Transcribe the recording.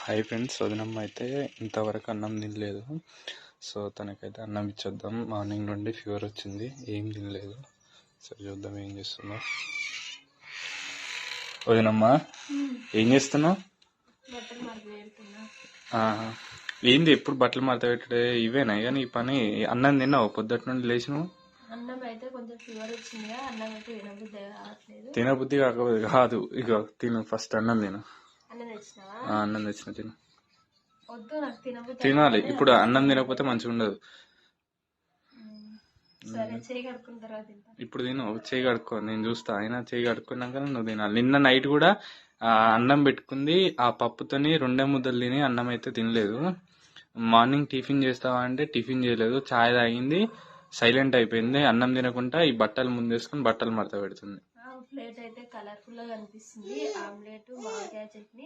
Hi friends, వదినమ్మ అయితే ఇంతవరకు అన్నం తినలేదు. సో తనకైతే అన్నం ఇచ్చేద్దాం. మార్నింగ్ నుండి ఫీవర్ వచ్చింది, ఏం తినలేదు. సరే చూద్దాం ఏం చేస్తున్నావు. వదినమ్మ ఏం చేస్తున్నావు? ఏంది ఎప్పుడు బట్టలు మడత పెట్టే ఇవేనా కానీ ఈ పని? అన్నం తిన్నావు పొద్దుటి నుండి లేచినావు? అన్నం అయితే కొంచెం ఫీవర్ వచ్చింది, అన్నం అయితే తినబుద్ధి కావట్లేదు. తినబుద్ధి కాదు, ఇక తిను, ఫస్ట్ అన్నం తిను. అన్నం తెచ్చినావా? అన్నం తెచ్చిన తిను. వద్దు, నాకు తినబుద్ధి. తినాలి, ఇప్పుడు అన్నం తినకపోతే మంచిగా ఉండదు. సరే, చేయి కడుక్కున్న తర్వాత తింటా. ఇప్పుడు తిను, చేయి కడుక్కో, నేను చూస్తా. అయినా చేయి కడుక్కున్నాక నువ్వు తినాలి. నిన్న నైట్ కూడా అన్నం పెట్టుకుంది, ఆ పప్పుతోని 2 ముద్దలు తిని అన్నం అయితే తినలేదు. మార్నింగ్ టిఫిన్ చేస్తావా అంటే టిఫిన్ చేయలేదు, చాయ్ తాగింది, సైలెంట్ అయిపోయింది. అన్నం తినకుండా ఈ బట్టలు ముందేసుకుని బట్టలు మడత పెడుతుంది. ప్లేట్ అయితే కలర్ఫుల్ గా కనిపిస్తుంది. ఆమ్లెట్, మామిడికాయ చట్నీ,